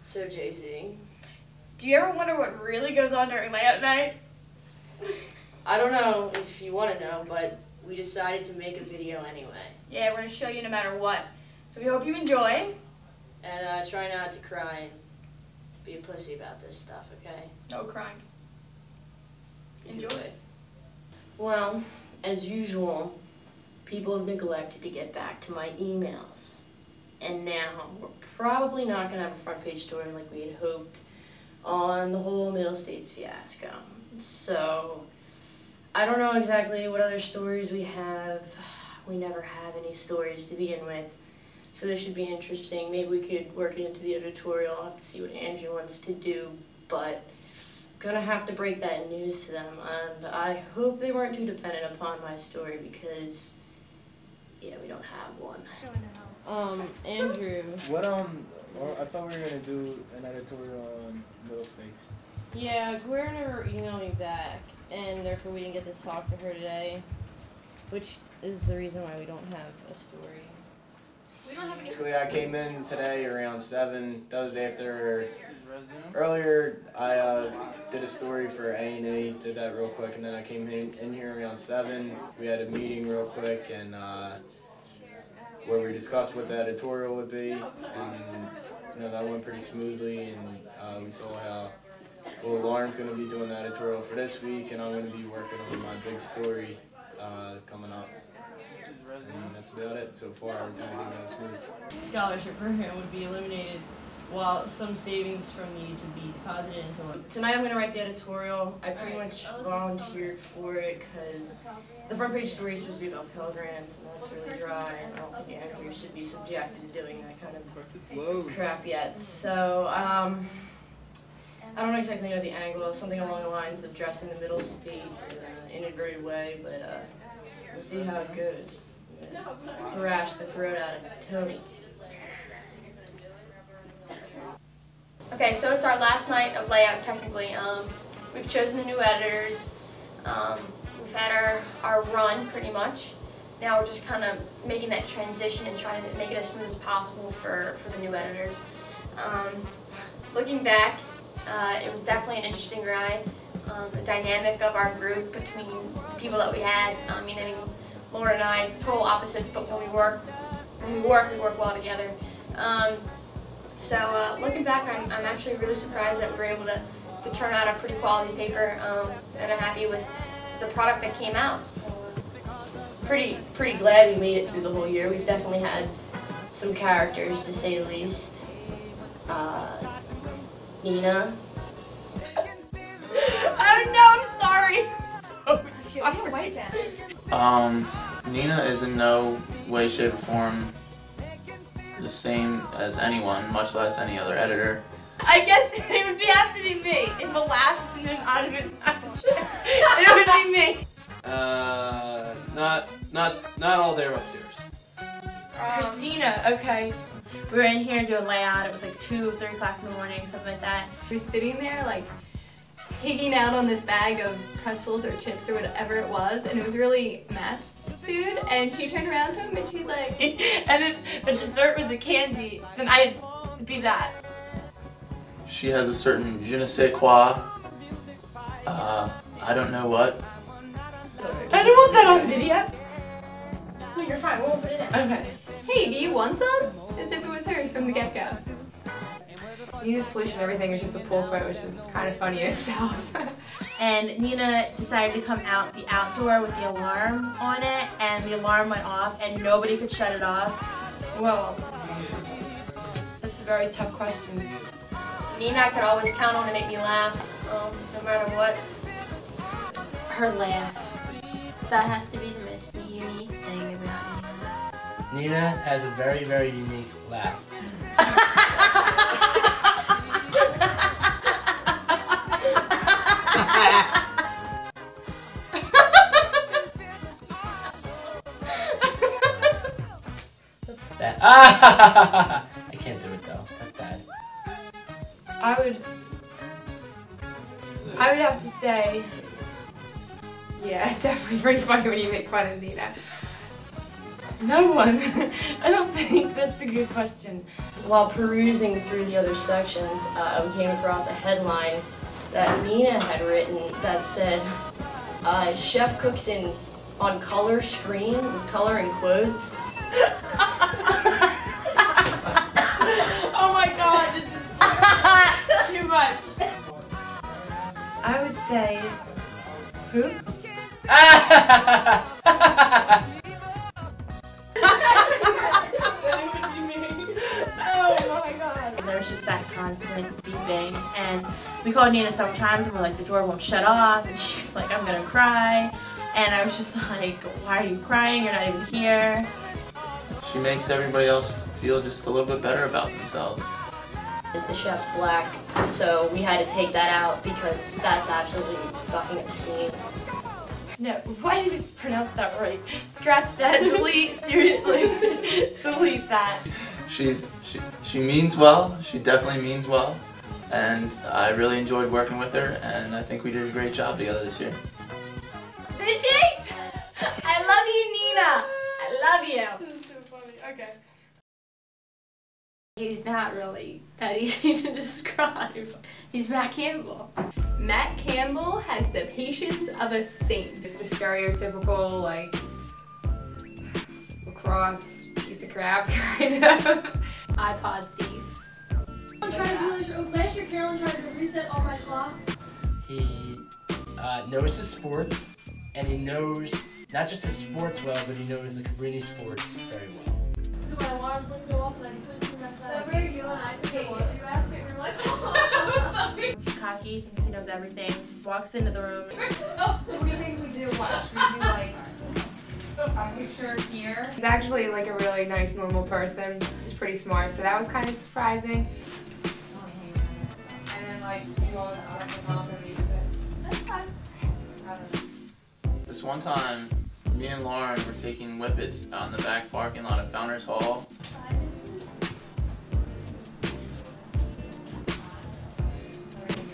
So, JC, do you ever wonder what really goes on during layout night? I don't know if you want to know, but we decided to make a video anyway. Yeah, we're going to show you no matter what. So we hope you enjoy. And try not to cry and be a pussy about this stuff, okay? No crying. Enjoy. Well, as usual, people have neglected to get back to my emails. And now we're probably not going to have a front page story like we had hoped on the whole Middle States fiasco. So, I don't know exactly what other stories we have. We never have any stories to begin with. So this should be interesting. Maybe we could work it into the editorial. I'll have to see what Andrew wants to do. But gonna have to break that news to them. And I hope they weren't too dependent upon my story because, yeah, we don't have one. Andrew. What, I thought we were gonna do an editorial on Middle States. Yeah, Guerra never emailed me back, and therefore we didn't get to talk to her today, which is the reason why we don't have a story. We don't have any. Basically, I came in today around 7. That was after, earlier I did a story for A&E, did that real quick, and then I came in here around 7. We had a meeting real quick, and where we discussed what the editorial would be, and you know, that went pretty smoothly, and we saw how well Lauren's going to be doing the editorial for this week, and I'm going to be working on my big story coming up. And that's about it so far. We're going to do that smooth. Scholarship program would be eliminated while some savings from these would be deposited into one. Tonight I'm going to write the editorial. I pretty much volunteered for it because the front page story is supposed to be about Pell Grants, and that's really dry, and I don't think Andrew should be subjected to doing that kind of crap yet. So, I don't exactly know the angle, something along the lines of dressing the Middle States in an integrated way, but we'll see how it goes. Thrash the throat out of Tony. Okay, so it's our last night of layout technically. We've chosen the new editors. We've had our run pretty much. Now we're just kind of making that transition and trying to make it as smooth as possible for the new editors. Looking back, it was definitely an interesting ride. The dynamic of our group between the people that we had. I mean, Laura and I, total opposites, but when we work well together. So looking back, I'm actually really surprised that we were able to turn out a pretty quality paper, and I'm happy with the product that came out. So pretty glad we made it through the whole year. We've definitely had some characters, to say the least. Nina. Oh no, I'm sorry. I'm so white bags. Nina is in no way, shape, or form the same as anyone, much less any other editor. I guess it would have to be me. If a laugh isn't an automatic it would be me. Not all there upstairs. Christina, okay. We were in here doing layout. It was like 3 o'clock in the morning, something like that. She was sitting there like pigging out on this bag of pretzels or chips or whatever it was, and it was really mess food, and she turned around to him and she's like, and if the dessert was a candy, then I'd be that. She has a certain je ne sais quoi. I don't know what. I don't want that on video. No, you're fine. We'll put it in. Okay. hey, do you want some? As if it was hers from the get-go. Nina's solution to everything was just a pull quote, which is kind of funny in itself. And Nina decided to come out the outdoor with the alarm on it, and the alarm went off, and nobody could shut it off. Well, that's a very tough question. Nina I could always count on to make me laugh, no matter what. Her laugh. That has to be the most unique thing about Nina. Nina has a very, very unique laugh. I can't do it though. That's bad. I would have to say, Yeah, it's definitely pretty funny when you make fun of Nina. no one. I don't think that's a good question. while perusing through the other sections, we came across a headline that Nina had written that said, chef cooks on color screen with color in quotes. Oh my god, this is too much. I would say poop. Oh my god. And there's just that constant beeping, and we called Nina several times and we're like, the door won't shut off, and she's like, I'm gonna cry. And I was just like, why are you crying? You're not even here. She makes everybody else feel just a little bit better about themselves. The chef's black, so we had to take that out because that's absolutely fucking obscene. No, why did you pronounce that right? Scratch that, delete, seriously. Delete that. She means well, she definitely means well, and I really enjoyed working with her, and I think we did a great job together this year. Did she? I love you, Nina. I love you. This is so funny. Okay. He's not really that easy to describe. He's Matt Campbell. Matt Campbell has the patience of a saint. It's the stereotypical, like, lacrosse piece of crap, kind of. iPod thief. I'm trying to do this. Last year, Carolyn tried to reset all my clocks. He knows his sports, and he knows not just his sports well, but he knows the Cabrini sports very well. So my alarm wouldn't go off and I switched to my class. Remember you and I took a laundry basket and we were like, oh. Cocky, thinks he knows everything, walks into the room. So what do you think we do? What should we do, like a picture here? He's actually like a really nice, normal person. He's pretty smart, so that was kind of surprising. And then like just do all the other stuff and leave it. That's fine. I don't know. This one time, me and Lauren were taking whippets out in the back parking lot of Founders Hall.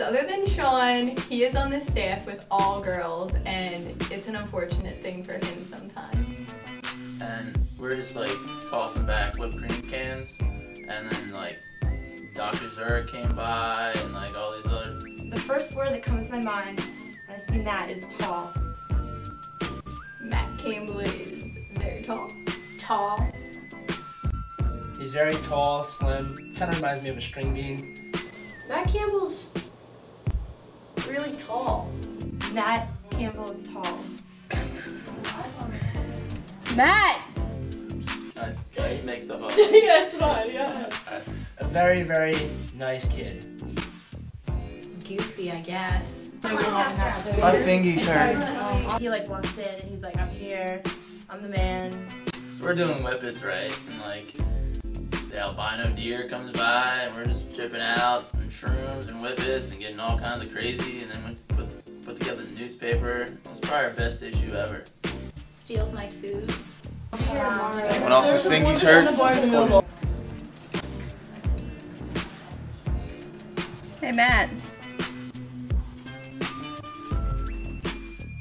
Other than Sean, he is on the staff with all girls, and it's an unfortunate thing for him sometimes. And we're just like tossing back whipped cream cans, and then like Dr. Zurich came by, and like all these other. The first word that comes to my mind when I see Matt is tall. Matt Campbell is very tall. Tall. He's very tall, slim, kind of reminds me of a string bean. Matt Campbell's really tall. Matt Campbell is tall. Matt! I just make stuff up. Yeah, it's fine, yeah. A very, very nice kid. Goofy, I guess. My fingies hurt. He like walks in and he's like, I'm here, I'm the man. So we're doing whippets, right? And like the albino deer comes by, and we're just tripping out and shrooms and whippets and getting all kinds of crazy. And then we put together the newspaper. It was probably our best issue ever. Steals my food. Anyone else's fingies hurt? Hey, Matt.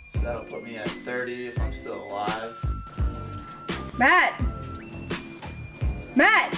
So that'll put me at 30 if I'm still alive. Matt! Matt!